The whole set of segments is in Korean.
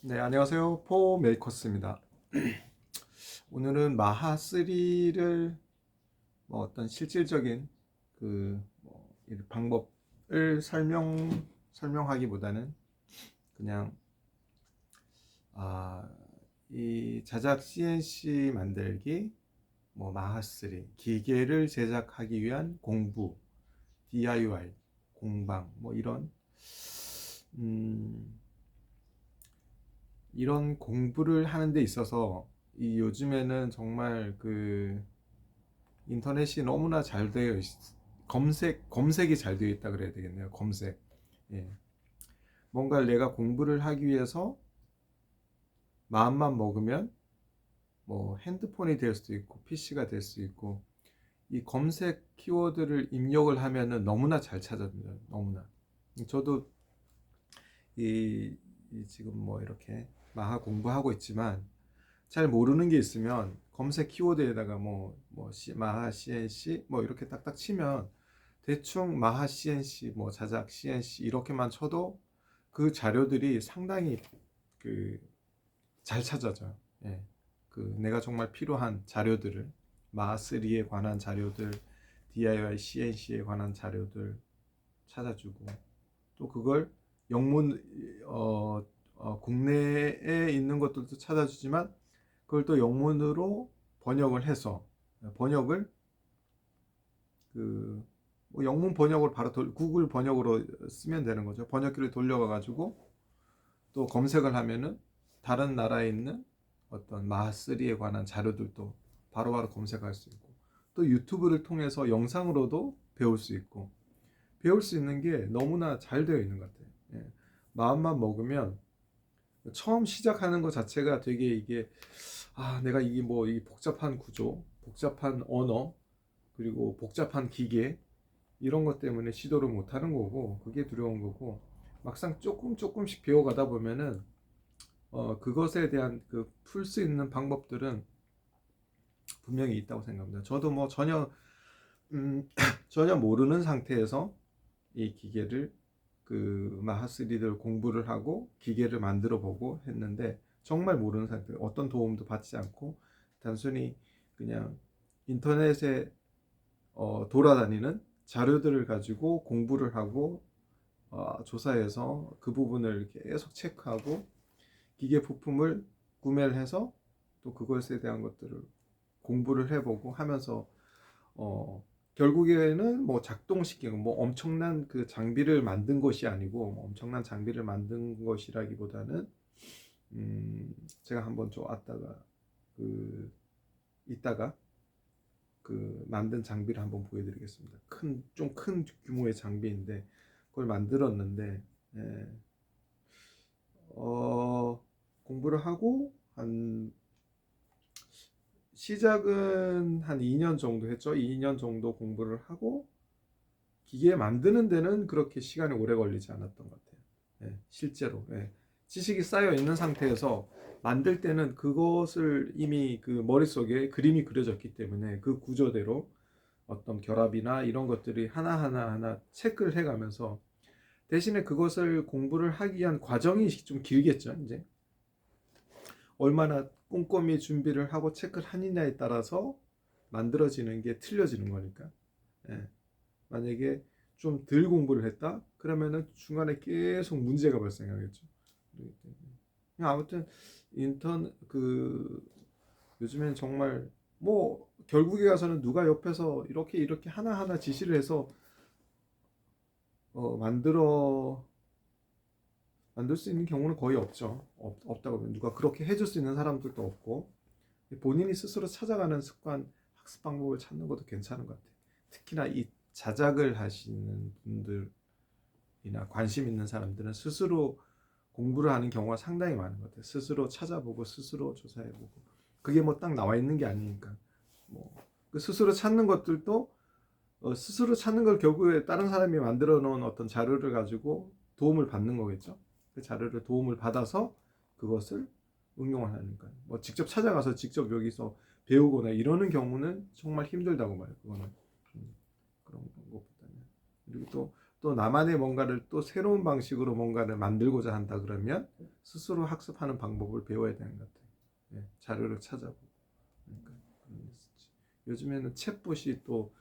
네, 안녕하세요. 포메이커스입니다. 오늘은 마하3를 어떤 실질적인 이 방법을 설명하기보다는 그냥 아, 이 자작 CNC 만들기, 마하3 기계를 제작하기 위한 공부, DIY 공방 음, 이런 공부를 하는 데 있어서 이 요즘에는 정말 인터넷이 너무나 잘 되어 검색이 잘 되어 있다 그래야 되겠네요. 검색. 예. 뭔가를 내가 공부를 하기 위해서 마음만 먹으면 핸드폰이 될 수도 있고 PC가 될 수 있고 이 검색 키워드를 입력을 하면은 너무나 잘 찾아집니다. 너무나. 저도 이, 지금 이렇게 마하 공부하고 있지만 잘 모르는 게 있으면 검색 키워드에다가 마하 CNC 이렇게 딱딱 치면 대충 마하 CNC 자작 CNC 이렇게만 쳐도 그 자료들이 상당히 그 잘 찾아져요. 예. 내가 정말 필요한 자료들을 마하 3에 관한 자료들, DIY CNC에 관한 자료들 찾아주고 또 그걸 영문 국내에 있는 것들도 찾아주지만 그걸 또 영문으로 번역을 해서 번역을 영문 번역을 바로 구글 번역으로 쓰면 되는 거죠. 번역기를 돌려가 가지고 또 검색을 하면은 다른 나라에 있는 어떤 마하3에 관한 자료들도 바로바로 검색할 수 있고 또 유튜브를 통해서 영상으로도 배울 수 있고 배울 수 있는 게 너무나 잘 되어 있는 것 같아요. 예. 마음만 먹으면 처음 시작하는 것 자체가 되게 이게 내가 이게 이 복잡한 구조, 복잡한 언어, 그리고 복잡한 기계 이런 것 때문에 시도를 못 하는 거고 그게 두려운 거고 막상 조금씩 배워가다 보면은 그것에 대한 풀 수 있는 방법들은 분명히 있다고 생각합니다. 저도 전혀 모르는 상태에서 이 기계를 마하3를 공부를 하고 기계를 만들어 보고 했는데 정말 모르는 상태 어떤 도움도 받지 않고 단순히 그냥 인터넷에 돌아다니는 자료들을 가지고 공부를 하고 조사해서 그 부분을 계속 체크하고 기계 부품을 구매를 해서 또 그것에 대한 것들을 공부를 해보고 하면서 결국에는 작동시키고 엄청난 장비를 만든 것이 아니고 엄청난 장비를 만든 것이라기보다는 제가 한번 좀 왔다가 이따가 만든 장비를 한번 보여드리겠습니다. 좀 큰 규모의 장비인데 그걸 만들었는데 예, 공부를 하고 시작은 한 2년 정도 했죠. 2년 정도 공부를 하고 기계 만드는 데는 그렇게 시간이 오래 걸리지 않았던 것 같아요. 예, 실제로 지식이 쌓여 있는 상태에서 만들 때는 그것을 이미 머릿속에 그림이 그려졌기 때문에 그 구조대로 어떤 결합이나 이런 것들이 하나 체크를 해가면서 대신에 그것을 공부를 하기 위한 과정이 좀 길겠죠. 이제 얼마나 꼼꼼히 준비를 하고 체크를 하느냐에 따라서 만들어지는 게 틀려지는 거니까. 예. 만약에 좀 덜 공부를 했다? 그러면은 중간에 계속 문제가 발생하겠죠. 아무튼 인턴 요즘엔 정말 결국에 가서는 누가 옆에서 이렇게 하나하나 지시를 해서 만들 수 있는 경우는 거의 없죠. 없다고 보면 누가 그렇게 해줄 수 있는 사람들도 없고 본인이 스스로 찾아가는 습관, 학습 방법을 찾는 것도 괜찮은 것 같아요. 특히나 이 자작을 하시는 분들이나 관심 있는 사람들은 스스로 공부를 하는 경우가 상당히 많은 것 같아요. 스스로 찾아보고 스스로 조사해보고 그게 딱 나와 있는 게 아니니까 스스로 찾는 것들도 스스로 찾는 걸 결국에 다른 사람이 만들어 놓은 어떤 자료를 가지고 도움을 받는 거겠죠. 그 자료를 도움을 받아서 그것을 응용을 하니까 직접 찾아가서 직접 여기서 배우거나 이러는 경우는 정말 힘들다고 봐요. 그거는 그런 것보다는 그리고 또 또 나만의 뭔가를 또 새로운 방식으로 뭔가를 만들고자 한다 그러면 스스로 학습하는 방법을 배워야 되는 것 같아요. 예, 자료를 찾아보고. 그러니까 그런 메시지. 요즘에는 챗봇이 또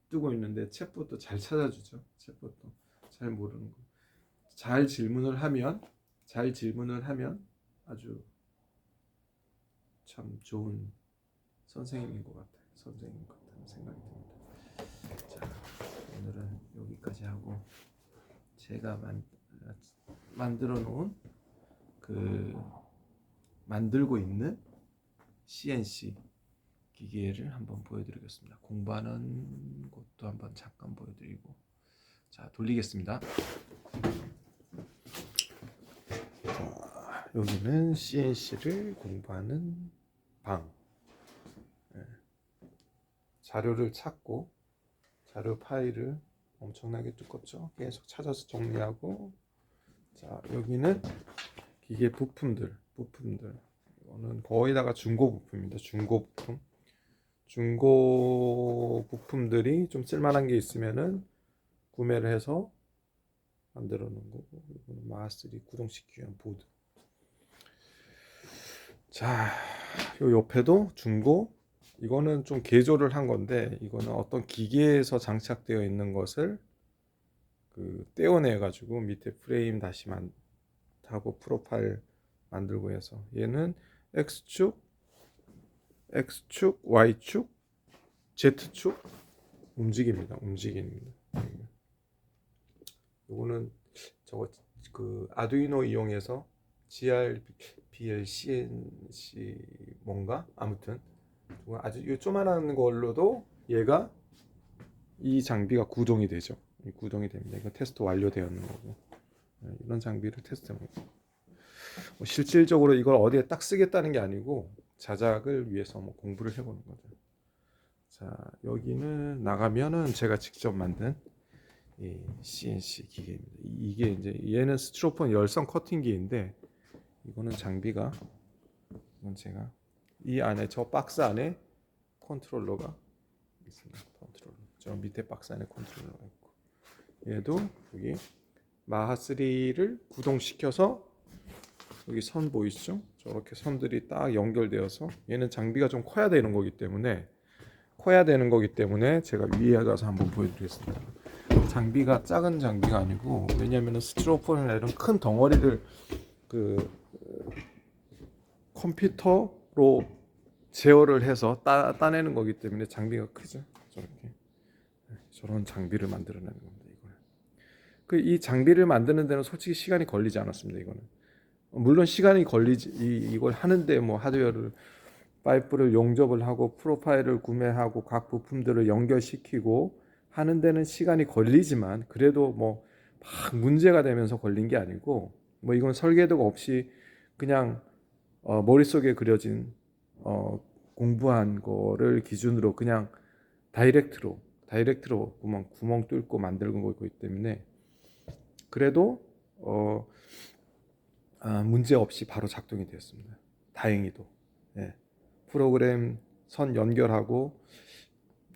뜨고 있는데 챗봇도 잘 찾아주죠. 챗봇도 잘 모르는 거. 잘 질문을 하면 아주 참 좋은 선생님인 것 같아요. 선생님인 것 같다는 생각이 듭니다. 자, 오늘은 여기까지 하고 제가 만들어 놓은 만들고 있는 CNC 기계를 한번 보여드리겠습니다. 공부하는 것도 한번 잠깐 보여드리고, 자, 돌리겠습니다. 자, 여기는 CNC를 공부하는 방. 자료를 찾고 자료 파일을 엄청나게 두껍죠. 계속 찾아서 정리하고, 자, 여기는 기계 부품들. 이거는 거의 다가 중고 부품입니다. 중고 부품들이 좀 쓸만한 게 있으면은 구매를 해서 만들어 놓은 거고, 이거는 마하3 구동시키기 위한 보드. 자, 요 옆에도 중고, 이거는 좀 개조를 한 건데, 이거는 어떤 기계에서 장착되어 있는 것을 떼어내 가지고 밑에 프레임 다시 하고 프로파일 만들고 해서, 얘는 X축, Y축, Z축 움직입니다. 요거는 저거 아두이노 이용해서 GRBL CNC 뭔가 아무튼 아주 요 조만한 걸로도 얘가 이 장비가 구동이 되죠. 구동이 됩니다. 이거 테스트 완료되었는 거고, 이런 장비를 테스트합니다. 실질적으로 이걸 어디에 딱 쓰겠다는 게 아니고 자작을 위해서 공부를 해보는 거죠. 자, 여기는 나가면은 제가 직접 만든 이 CNC 기계입니다. 이게 이제 얘는 스티로폼 열선 커팅기인데, 이거는 장비가, 이건 제가 이 안에 저 박스 안에 컨트롤러가 있습니다. 저 밑에 박스 안에 컨트롤러가 있고, 얘도 여기 마하3를 구동시켜서 여기 선 보이시죠? 저렇게 선들이 딱 연결되어서, 얘는 장비가 좀 커야 되는 거기 때문에 제가 위에 가서 한번 보여드리겠습니다. 장비가 작은 장비가 아니고, 왜냐하면 스티로폼이나 이런 큰 덩어리를 컴퓨터로 제어를 해서 따내는 거기 때문에 장비가 크죠. 저런 장비를 만들어내는 겁니다. 이 장비를 만드는 데는 솔직히 시간이 걸리지 않았습니다. 이거는 물론 시간이 걸리지, 이걸 하는데 하드웨어를, 파이프를 용접을 하고 프로파일을 구매하고 각 부품들을 연결시키고 하는 데는 시간이 걸리지만, 그래도 막 문제가 되면서 걸린 게 아니고, 이건 설계도가 없이 그냥 머릿속에 그려진 공부한 거를 기준으로 그냥 다이렉트로 구멍 뚫고 만드는 거기 때문에 그래도 문제 없이 바로 작동이 되었습니다. 다행히도. 예. 프로그램 선 연결하고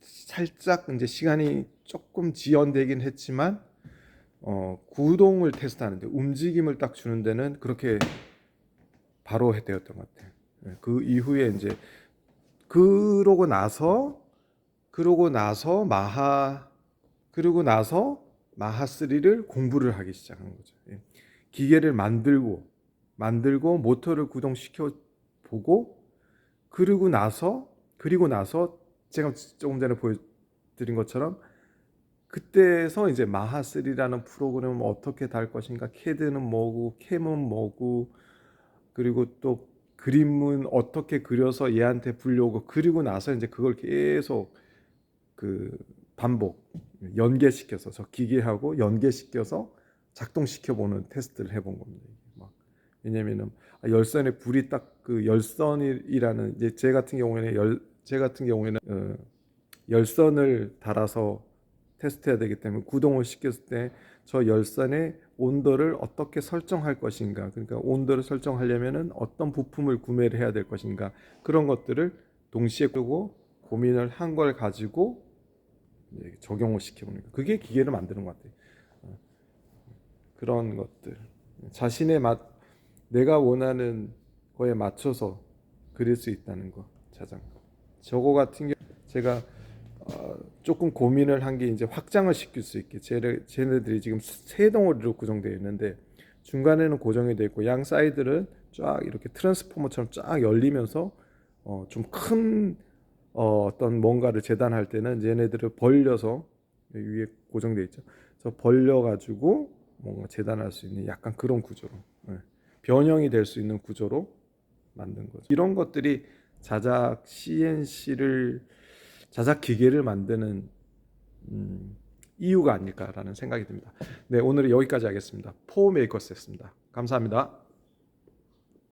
살짝 이제 시간이 조금 지연되긴 했지만, 구동을 테스트하는데, 움직임을 딱 주는 데는 그렇게 바로 되었던 것 같아요. 예. 그 이후에 이제 그러고 나서 마하3를 공부를 하기 시작한 거죠. 예. 기계를 만들고 모터를 구동시켜 보고, 그리고 나서 제가 조금 전에 보여드린 것처럼 그때서 이제 마하3라는 프로그램을 어떻게 달 것인가, 캐드는 뭐고 캠은 뭐고, 그리고 또 그림은 어떻게 그려서 얘한테 불려오고, 그리고 나서 이제 그걸 계속 반복 연계시켜서, 저 기계하고 연계시켜서 작동시켜 보는 테스트를 해본 겁니다. 왜냐면은 열선에 불이 딱 열선이라는, 이제 제 같은 경우에는 열선을 달아서 테스트해야 되기 때문에, 구동을 시켰을 때 저 열선의 온도를 어떻게 설정할 것인가, 그러니까 온도를 설정하려면은 어떤 부품을 구매를 해야 될 것인가, 그런 것들을 동시에 끄고 고민을 한 걸 가지고 이제 적용을 시켜보는 거. 그게 기계를 만드는 것 같아요. 그런 것들 자신의 맛 내가 원하는 거에 맞춰서 그릴 수 있다는 거 자장. 저거 같은 경우 제가 조금 고민을 한 게 이제 확장을 시킬 수 있게 쟤네들이 지금 세 덩어리로 구성되어 있는데 중간에는 고정이 되어 있고 양 사이드는 쫙 이렇게 트랜스포머처럼 쫙 열리면서 좀 큰 어떤 뭔가를 재단할 때는 얘네들을 벌려서 위에 고정되어 있죠. 그래서 벌려 가지고 뭔가 재단할 수 있는 약간 그런 구조로 변형이 될 수 있는 구조로 만든 거죠. 이런 것들이 자작 CNC를 자작 기계를 만드는 이유가 아닐까라는 생각이 듭니다. 네, 오늘은 여기까지 하겠습니다. 포메이커스였습니다. 감사합니다.